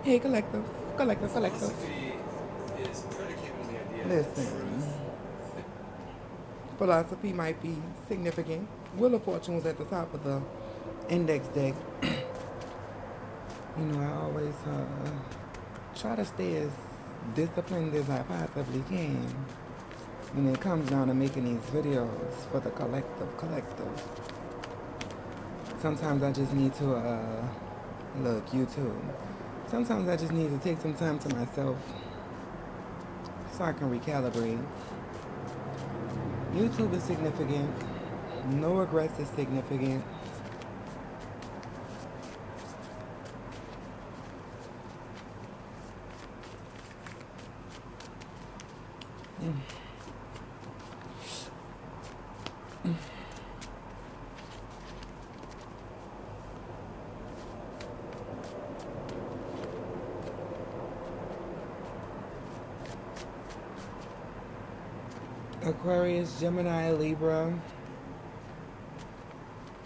Hey, collective, collective, collective. Philosophy is predicated on the idea of Listen, truth. philosophy might be significant. Wheel of Fortune was at the top of the index deck. You know, I always try to stay as disciplined as I possibly can when it comes down to making these videos for the collective. Sometimes I just need to, look, YouTube. Sometimes I just need to take some time to myself so I can recalibrate. YouTube is significant. No regrets is significant. Aquarius, Gemini, Libra,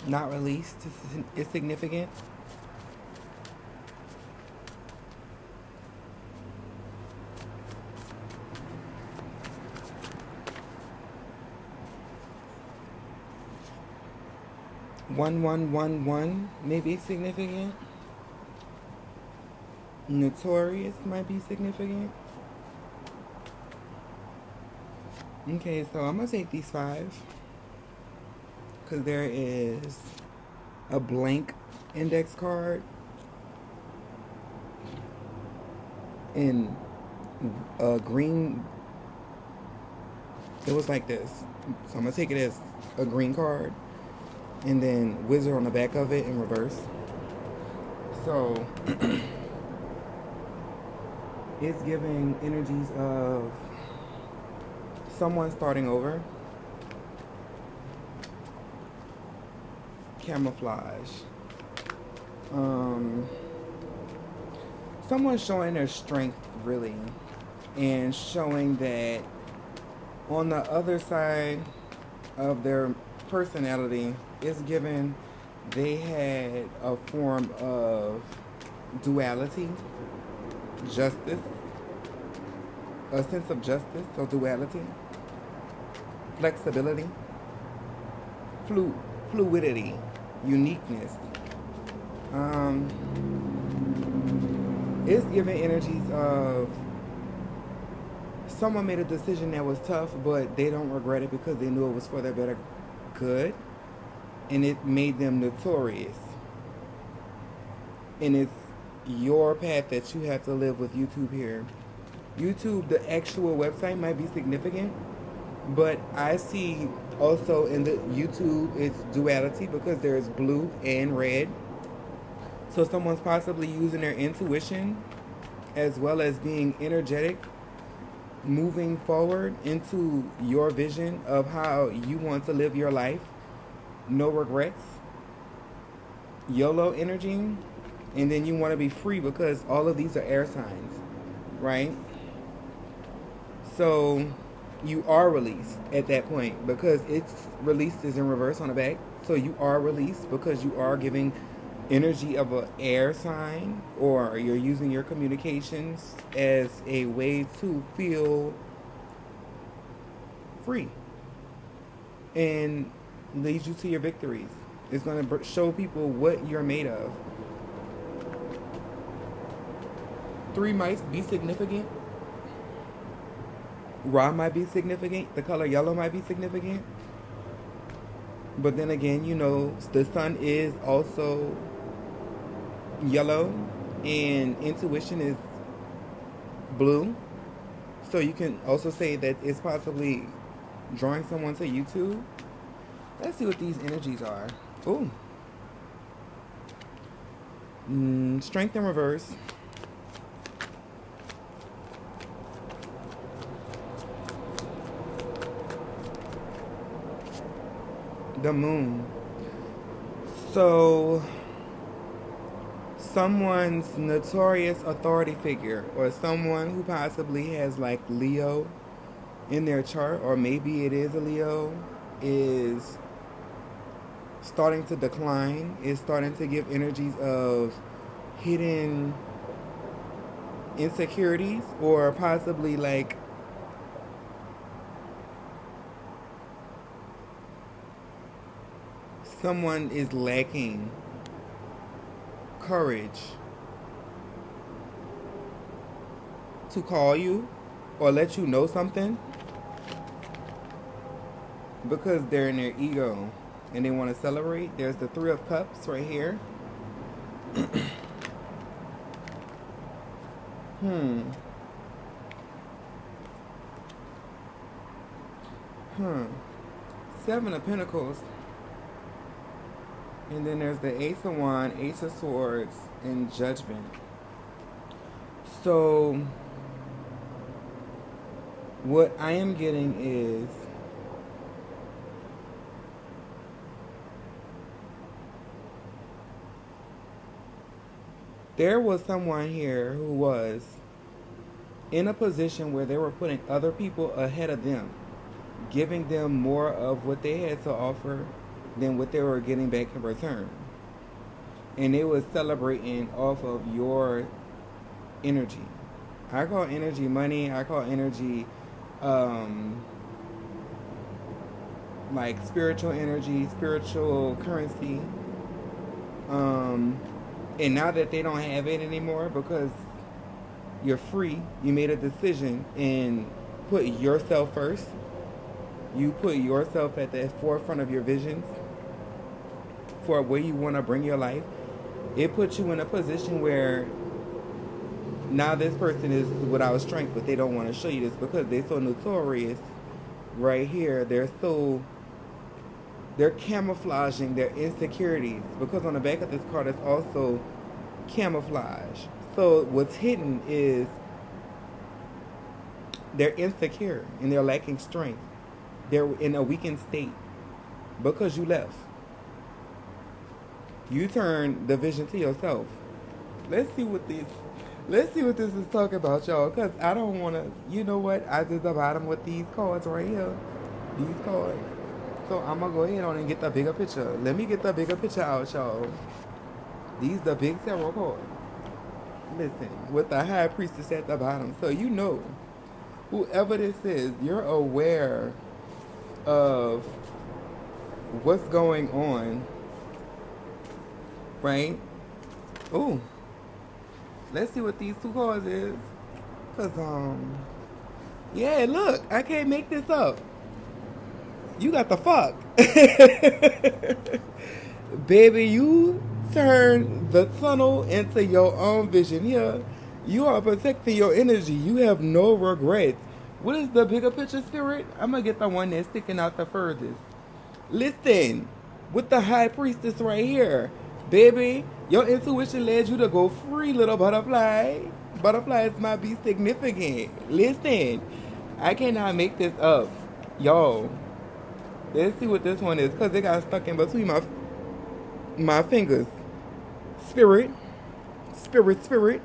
not released is significant. One may be significant. Notorious might be significant. Okay, so I'm gonna take these 5 because there is a blank index card in a green. It was like this, so I'm gonna take it as a green card and then wizard on the back of it in reverse. So it's giving energies of someone starting over, camouflage, someone showing their strength really, and showing that on the other side of their personality is given they had a form of duality, justice, a sense of justice, so duality, flexibility, fluidity, uniqueness. It's giving energies of someone made a decision that was tough, but they don't regret it because they knew it was for their better good, and it made them notorious. And it's your path that you have to live with YouTube here. YouTube, the actual website might be significant, but I see also in the YouTube it's duality because there's blue and red. So someone's possibly using their intuition as well as being energetic, moving forward into your vision of how you want to live your life. No regrets, YOLO energy, and then you want to be free because all of these are air signs, right? So you are released at that point because it's released is in reverse on the back. So you are released because you are giving energy of an air sign, or you're using your communications as a way to feel free and leads you to your victories. It's going to show people what you're made of. 3 might be significant. Ra might be significant. The color yellow might be significant. But then again, you know, the sun is also yellow and intuition is blue. So you can also say that it's possibly drawing someone to YouTube. Let's see what these energies are. Ooh. Strength in reverse. The moon. So someone's notorious authority figure, or someone who possibly has like Leo in their chart, or maybe it is a Leo, is starting to decline, is starting to give energies of hidden insecurities, or possibly like someone is lacking courage to call you or let you know something because they're in their ego and they want to celebrate. There's the Three of Cups right here. Seven of Pentacles. And then there's the Ace of Wands, Ace of Swords, and Judgment. So, what I am getting is there was someone here who was in a position where they were putting other people ahead of them, giving them more of what they had to offer than what they were getting back in return. And they was celebrating off of your energy. I call energy money. I call energy like spiritual energy, spiritual currency. And now that they don't have it anymore because you're free, you made a decision and put yourself first. You put yourself at the forefront of your visions for where you want to bring your life. It puts you in a position where now this person is without strength, but they don't want to show you this because they're so notorious right here. They're camouflaging their insecurities because on the back of this card is also camouflage. So what's hidden is they're insecure and they're lacking strength. They're in a weakened state because you left. You turned the vision to yourself. Let's see what this is talking about, y'all. Because I don't want to, you know what? I did the bottom with these cards right here. These cards. So I'm going to go ahead on and get the bigger picture. Let me get the bigger picture out, y'all. These the big tarot cards. Listen, with the High Priestess at the bottom. So you know, whoever this is, you're aware of what's going on, right? Ooh, let's see what these two cards is, cause yeah, look, I can't make this up. You got the fuck, baby. You turn the tunnel into your own vision. Here, you are protecting your energy. You have no regrets. What is the bigger picture, Spirit? I'm going to get the one that's sticking out the furthest. Listen, with the High Priestess right here. Baby, your intuition led you to go free, little butterfly. Butterflies might be significant. Listen, I cannot make this up. Y'all, let's see what this one is. Because it got stuck in between my fingers. Spirit. Spirit, spirit.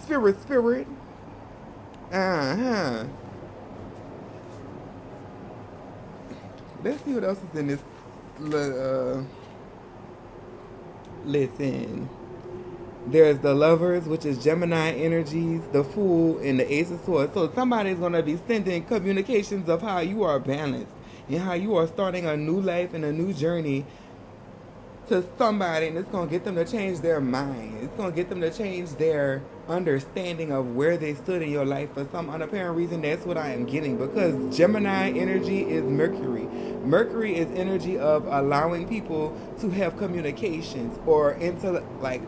Spirit, spirit. Uh-huh. Let's see what else is in this. Listen. There's the Lovers, which is Gemini energies, the Fool, and the Ace of Swords. So somebody's going to be sending communications of how you are balanced and how you are starting a new life and a new journey to somebody, and it's going to get them to change their mind. It's going to get them to change their understanding of where they stood in your life for some unapparent reason. That's what I am getting, because Gemini energy is Mercury. Mercury is energy of allowing people to have communications or into like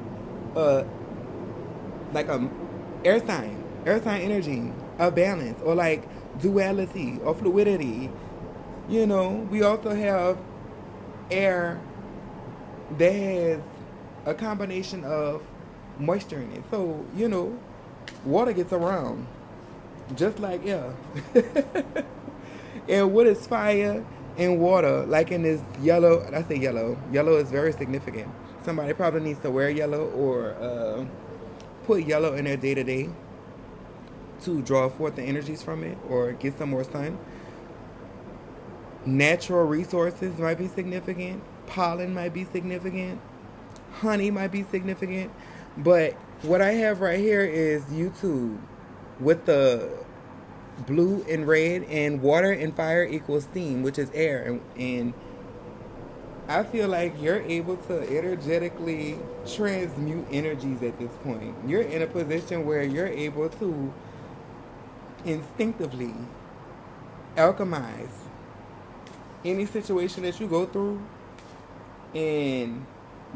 a air sign energy of balance, or like duality or fluidity. You know, we also have air that has a combination of moisture in it. So, you know, water gets around just like air. And what is fire and water? Like in this yellow, I say yellow. Yellow is very significant. Somebody probably needs to wear yellow or put yellow in their day-to-day to draw forth the energies from it or get some more sun. Natural resources might be significant. Pollen might be significant. Honey might be significant. But What I have right here is YouTube with the blue and red, and water and fire equals steam, which is air. And I feel like you're able to energetically transmute energies at this point. You're in a position where you're able to instinctively alchemize any situation that you go through and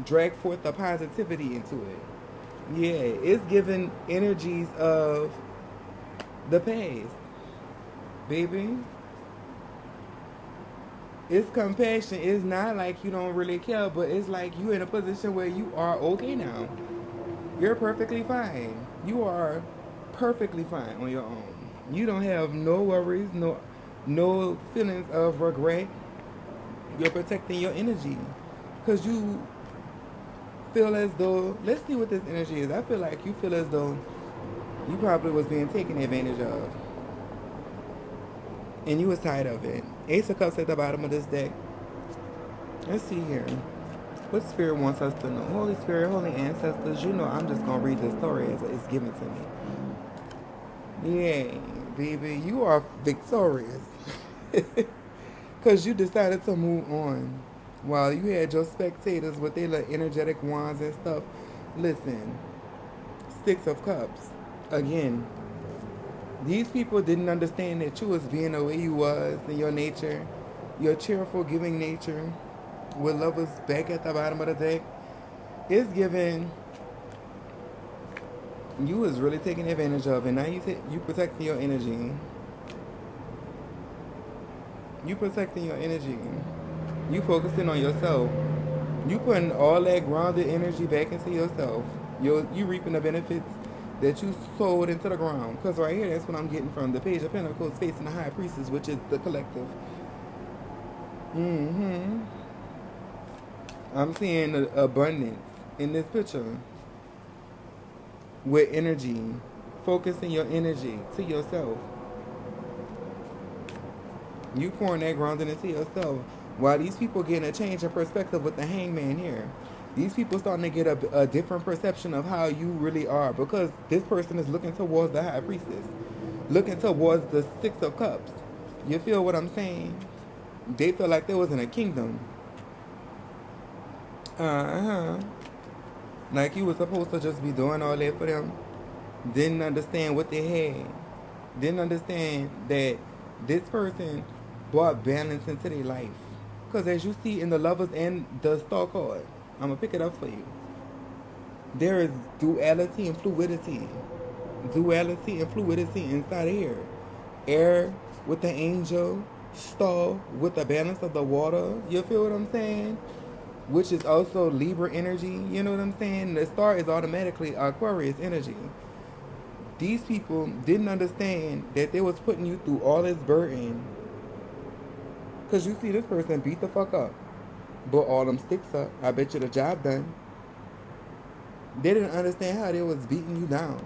drag forth the positivity into it. Yeah, it's giving energies of the past, baby. It's compassion. It's not like you don't really care, but it's like you in a position where you are okay now. You're perfectly fine. You are perfectly fine on your own. You don't have no worries, no feelings of regret. You're protecting your energy. Cause you feel as though, let's see what this energy is. I feel like you feel as though you probably was being taken advantage of. And you was tired of it. Ace of Cups at the bottom of this deck. Let's see here. What Spirit wants us to know? Holy Spirit, Holy Ancestors, you know I'm just going to read the story as it's given to me. Yay, baby, you are victorious. Because you decided to move on. While you had your spectators with their little energetic wands and stuff. Listen, Six of Cups. Again, these people didn't understand that you was being the way you was in your nature, your cheerful, giving nature, with lovers back at the bottom of the deck. It's giving you was really taking advantage of, and now you protecting your energy. You protecting your energy. You focusing on yourself. You putting all that grounded energy back into yourself. You reaping the benefits that you sowed into the ground. Because right here, that's what I'm getting from the Page of Pentacles facing the High Priestess, which is the collective. I'm seeing abundance in this picture. With energy. Focusing your energy to yourself. You pouring that grounding into yourself. While these people getting a change in perspective with the Hangman here. These people starting to get a different perception of how you really are. Because this person is looking towards the High Priestess. Looking towards the Six of Cups. You feel what I'm saying? They feel like they was in a kingdom. Like you was supposed to just be doing all that for them. Didn't understand what they had. Didn't understand that this person brought balance into their life. Because as you see in the Lovers and the Star card, I'm going to pick it up for you. There is duality and fluidity. Duality and fluidity inside of here. Air with the angel. Star with the balance of the water. You feel what I'm saying? Which is also Libra energy. You know what I'm saying? The star is automatically Aquarius energy. These people didn't understand that they was putting you through all this burden. Because you see this person beat the fuck up. But all them sticks up. I bet you the job done. They didn't understand how they was beating you down.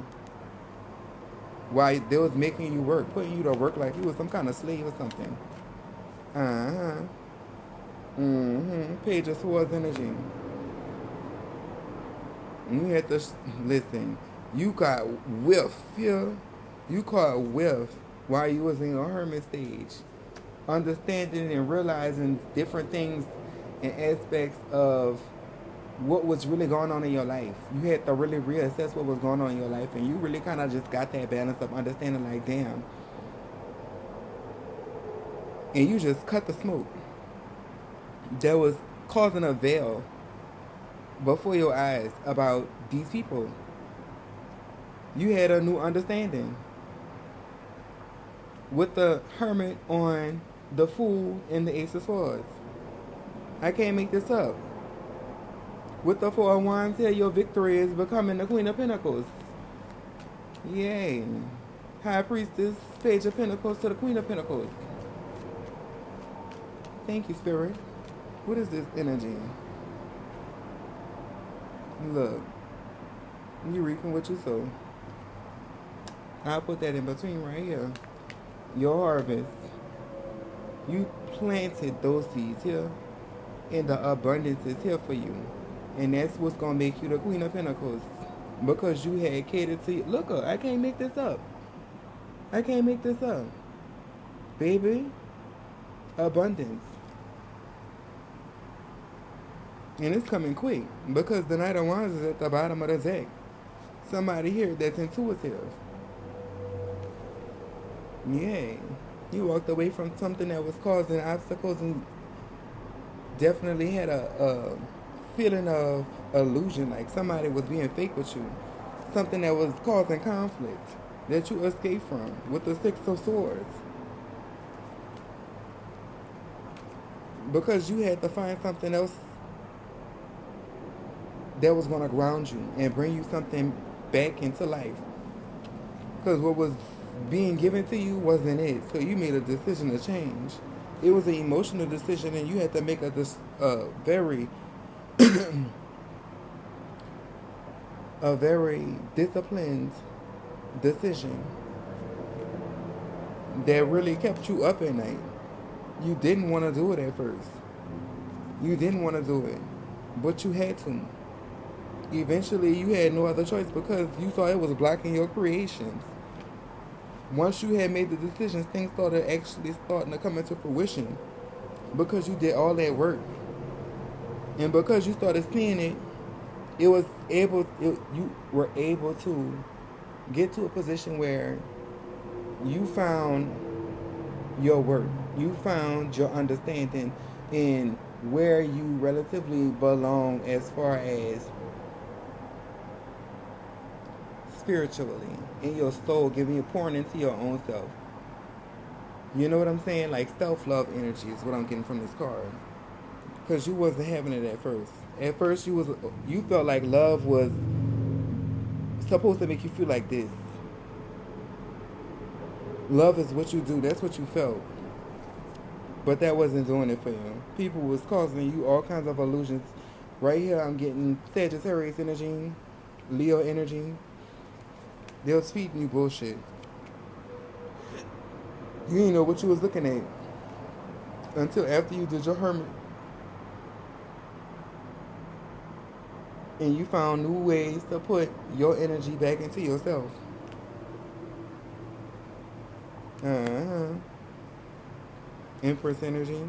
Why they was making you work. Putting you to work like you was some kind of slave or something. Page of Swords energy. You had to listen. You got whiff, yeah. You caught whiff while you was in your hermit stage. Understanding and realizing different things and aspects of what was really going on in your life. You had to really reassess what was going on in your life, and you really kind of just got that balance of understanding like, damn. And you just cut the smoke that was causing a veil before your eyes about these people. You had a new understanding. With the Hermit on the Fool and the Ace of Swords. I can't make this up. With the Four of Wands here, your victory is becoming the Queen of Pentacles. Yay. High Priestess, Page of Pentacles to the Queen of Pentacles. Thank you, Spirit. What is this energy? Look. You reaping what you sow. I'll put that in between right here. Your harvest. You planted those seeds here. And the abundance is here for you. And that's what's going to make you the Queen of Pentacles. because you had catered to. Look, I can't make this up. I can't make this up, baby. Abundance, and it's coming quick because the Knight of Wands is at the bottom of the deck. Somebody here that's intuitive. Yay. You walked away from something that was causing obstacles and definitely had a feeling of illusion, like somebody was being fake with you. Something that was causing conflict that you escaped from with the Six of Swords. Because you had to find something else that was going to ground you and bring you something back into life. Because what was being given to you wasn't it. So you made a decision to change. It was an emotional decision, and you had to make a very a very disciplined decision that really kept you up at night. You didn't want to do it at first. You didn't want to do it, but you had to. Eventually, you had no other choice because you saw it was blocking your creations. Once you had made the decisions, things started actually starting to come into fruition because you did all that work. And because you started seeing it, you were able to get to a position where you found your work. You found your understanding in where you relatively belong as far as spiritually, in your soul, giving you pouring into your own self. You know what I'm saying? Like self-love energy is what I'm getting from this card. Because you wasn't having it at first. At first you felt like love was supposed to make you feel like this. Love is what you do. That's what you felt. But that wasn't doing it for you. People was causing you all kinds of illusions. Right here I'm getting Sagittarius energy, Leo energy. They was feeding you bullshit. You didn't know what you was looking at until after you did your hermit. And you found new ways to put your energy back into yourself. Empress energy.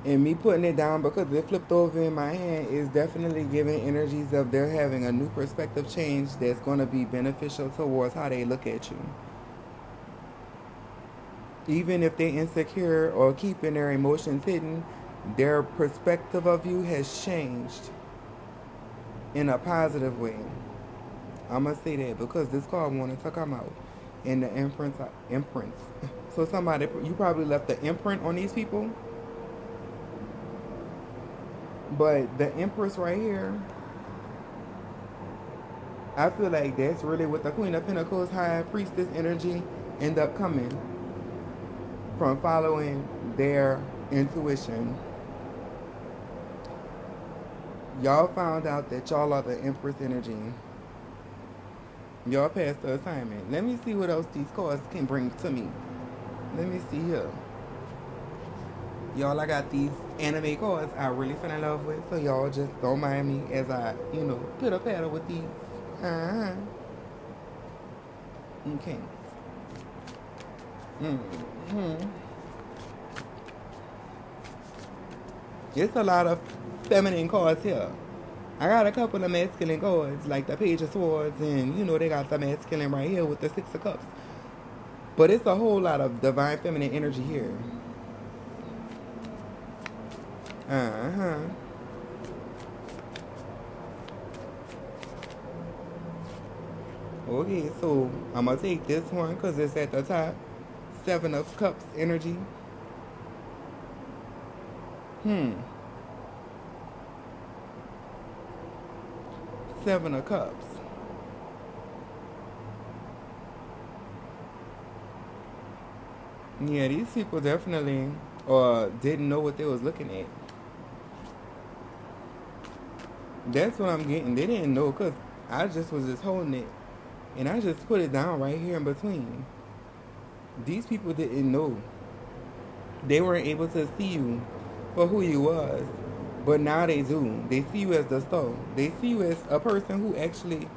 And me putting it down because it flipped over in my hand is definitely giving energies of they're having a new perspective change that's going to be beneficial towards how they look at you. Even if they're insecure or keeping their emotions hidden, their perspective of you has changed in a positive way. I'm going to say that because this card wanted to come out in the imprint. So somebody, you probably left the imprint on these people. But the Empress right here, I feel like that's really what the Queen of Pentacles, High Priestess energy end up coming from following their intuition. Y'all found out that y'all are the Empress energy. Y'all passed the assignment. Let me see what else these cards can bring to me. Let me see here. Y'all, I got these anime cards I really fell in love with, so y'all just don't mind me as I, put a paddle with these. Okay. It's a lot of feminine cards here. I got a couple of masculine cards, like the Page of Swords, and, they got the masculine right here with the Six of Cups. But it's a whole lot of divine feminine energy here. Okay, so I'm going to take this one because it's at the top. Seven of Cups energy. Seven of Cups. Yeah, these people definitely didn't know what they was looking at. That's what I'm getting. They didn't know because I just was just holding it. And I just put it down right here in between. These people didn't know. They weren't able to see you for who you was. But now they do. They see you as the star. They see you as a person who actually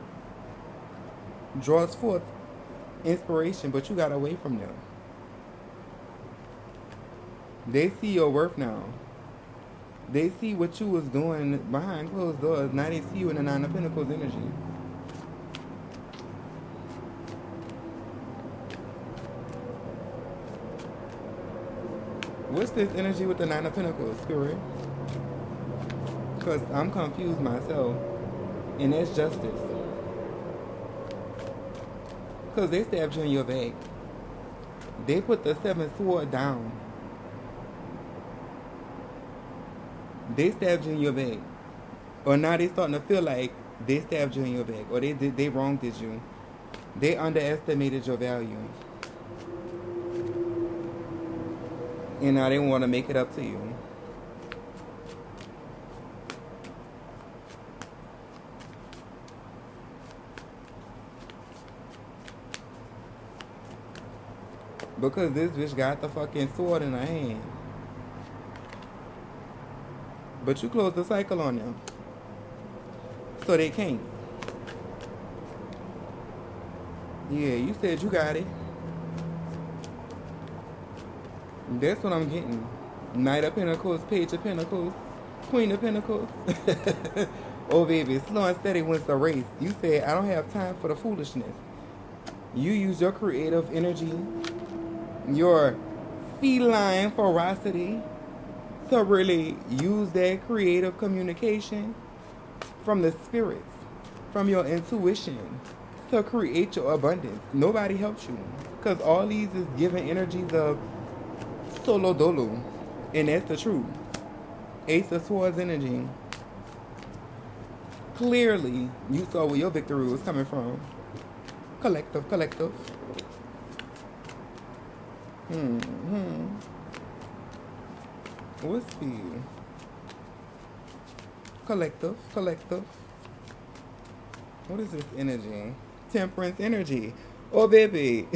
draws forth inspiration, but you got away from them. They see your worth now. They see what you was doing behind closed doors. Now they see you in the Nine of Pentacles energy. What's this energy with the Nine of Pentacles, Spirit? Because I'm confused myself. And that's justice. Because they stabbed you in your back. They put the seventh sword down. They stabbed you in your back. Or now they starting to feel like they stabbed you in your back. Or they wronged you. They underestimated your value. And now they want to make it up to you. Because this bitch got the fucking sword in her hand. But you closed the cycle on them. So they can't. Yeah, you said you got it. That's what I'm getting. Knight of Pentacles, Page of Pentacles, Queen of Pentacles. Oh, baby, slow and steady wins the race. You said, I don't have time for the foolishness. You use your creative energy, your feline ferocity, to really use that creative communication from the spirits, from your intuition, to create your abundance. Nobody helps you. Because all these is giving energies of solo dolo. And that's the truth. Ace of Swords energy. Clearly, you saw where your victory was coming from. Collective, collective. What's speed? Collective, collective. What is this energy? Temperance energy. Oh, baby.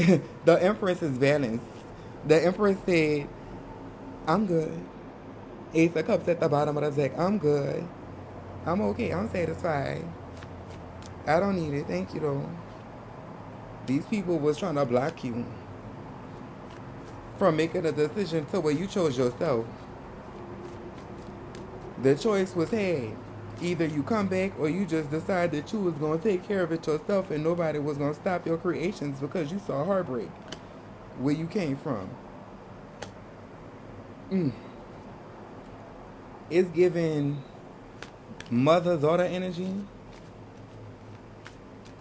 The Empress is balanced. The Empress said, I'm good. Ace of Cups at the bottom of the deck. I'm good. I'm okay. I'm satisfied. I don't need it. Thank you, though. These people was trying to block you from making a decision to where you chose yourself. The choice was had. Either you come back or you just decide that you was going to take care of it yourself and nobody was going to stop your creations because you saw heartbreak where you came from. It's giving mother-daughter energy,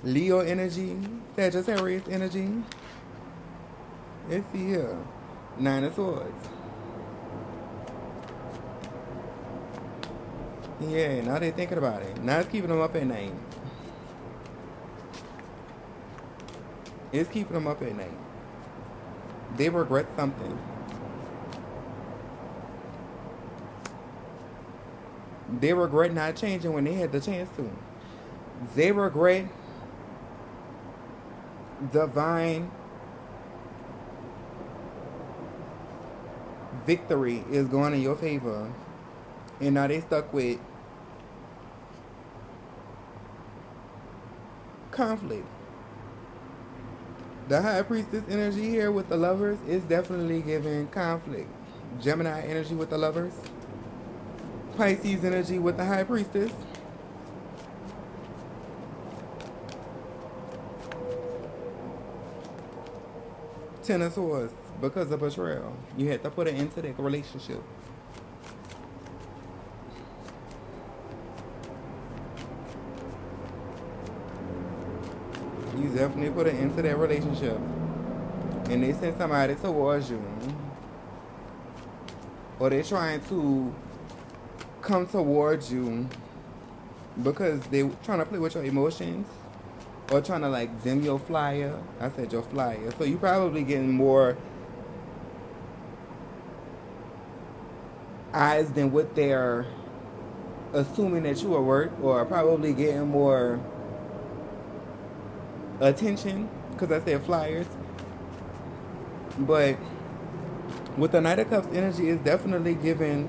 Leo energy, Sagittarius energy. Let's see here. Nine of Swords. Yeah, now they're thinking about it. Now it's keeping them up at night. It's keeping them up at night. They regret something. They regret not changing when they had the chance to. They regret divine victory is going in your favor. And now they stuck with conflict. The High Priestess energy here with the Lovers is definitely giving conflict. Gemini energy with the Lovers. Pisces energy with the High Priestess. Ten of Swords because of betrayal. You had to put an end to that relationship. You definitely put an end to that relationship. And they sent somebody towards you. Or they're trying to come towards you because they're trying to play with your emotions. Or trying to like dim your flyer. I said your flyer. So you probably getting more eyes than what they're assuming that you are worth. Or probably getting more attention because I said flyers. But with the Knight of Cups energy, is definitely giving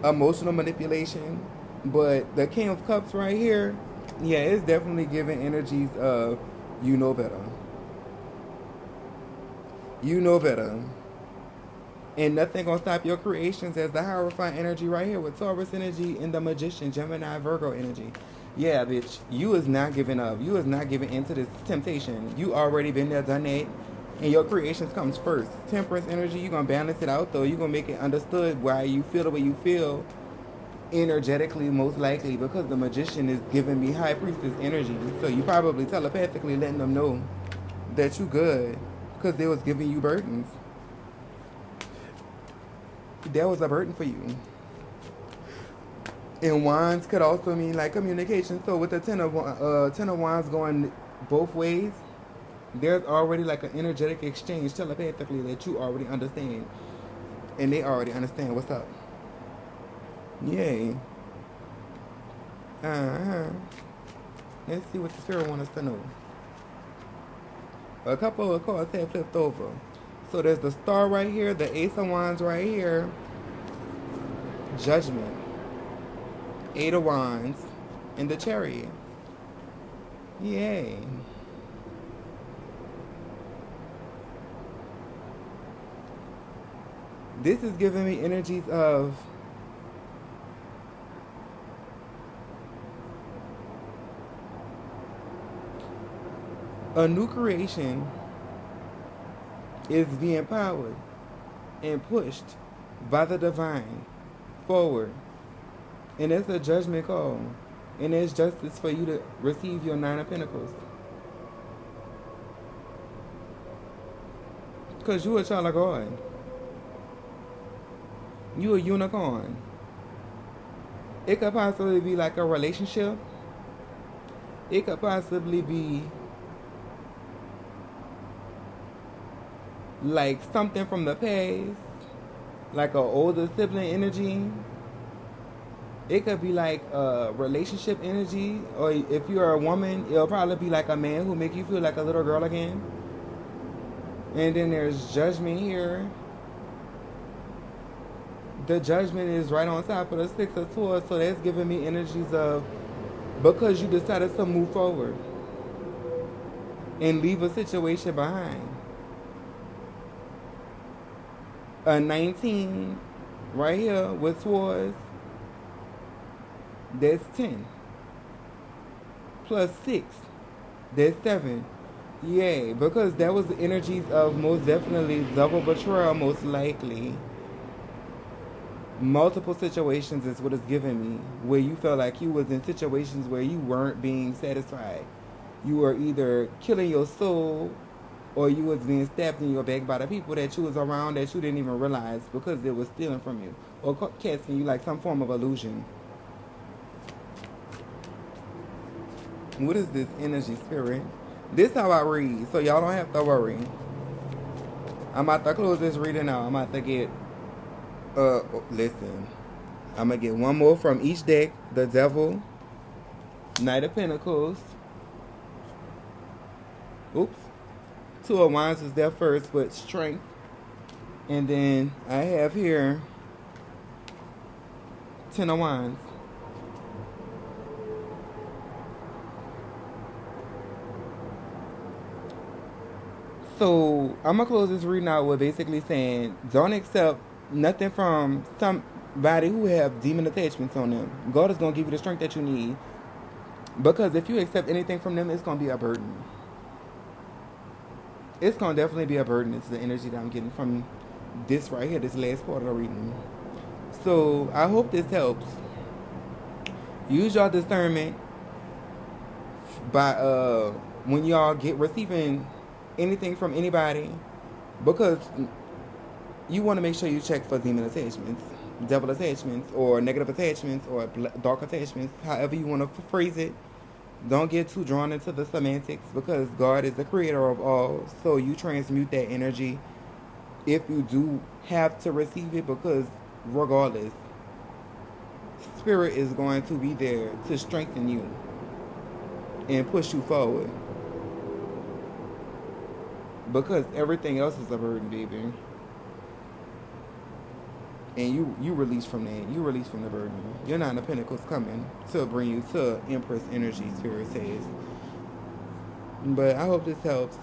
emotional manipulation. But the King of Cups right here, yeah, it's definitely giving energies of you know better. You know better. And nothing gonna stop your creations as the Hierophant energy right here with Taurus energy and the Magician, Gemini, Virgo energy. Yeah, bitch, you is not giving up. You is not giving into this temptation. You already been there, done that. And your creations comes first. Temperance energy, you gonna balance it out though. You gonna make it understood why you feel the way you feel energetically, most likely, because the Magician is giving me High Priestess energy. So you probably telepathically letting them know that you good because they was giving you burdens. That was a burden for you. And wands could also mean like communication. So with the ten of wands going both ways, there's already like an energetic exchange telepathically that you already understand, and they already understand what's up. Yay. Let's see what the spirit wants us to know. A couple of cards have flipped over. So there's the Star right here, the Ace of Wands right here, Judgment, Eight of Wands, and the Chariot. Yay. This is giving me energies of a new creation is being powered and pushed by the divine forward. And it's a judgment call. And it's justice for you to receive your 9 of Pentacles. Because you a child of God. You a unicorn. It could possibly be like a relationship. It could possibly be like something from the past, like an older sibling energy. It could be like a relationship energy, or if you're a woman, it'll probably be like a man who make you feel like a little girl again. And then there's judgment here. The judgment is right on top of the 6 of Swords, so that's giving me energies of because you decided to move forward and leave a situation behind. A 19 right here with Swords, that's 10. Plus 6, that's 7. Yay, because that was the energies of most definitely double betrayal, most likely. Multiple situations is what it's giving me, where you felt like you was in situations where you weren't being satisfied. You were either killing your soul, or you was being stabbed in your back by the people that you was around that you didn't even realize because they was stealing from you or casting you like some form of illusion. What is this energy, spirit? This how I read, so y'all don't have to worry. I'm about to close this reading out. I'm about to get, listen. I'm going to get one more from each deck. The Devil, Knight of Pentacles. Oops. 2 of Wands is there first with Strength. And then I have here 10 of Wands. So I'm going to close this reading out with basically saying don't accept nothing from somebody who have demon attachments on them. God is going to give you the strength that you need. Because if you accept anything from them, it's going to be a burden. It's going to definitely be a burden. It's the energy that I'm getting from this right here, this last part of the reading. So I hope this helps. Use your discernment by when y'all receiving anything from anybody, because you want to make sure you check for demon attachments, devil attachments, or negative attachments, or dark attachments, however you want to phrase it. Don't get too drawn into the semantics, because God is the creator of all. So you transmute that energy if you do have to receive it, because regardless, Spirit is going to be there to strengthen you and push you forward. Because everything else is a burden, baby. and you release from that. You release from the burden. Your Nine of Pentacles coming to bring you to Empress energy, Spirit says. But I hope this helps.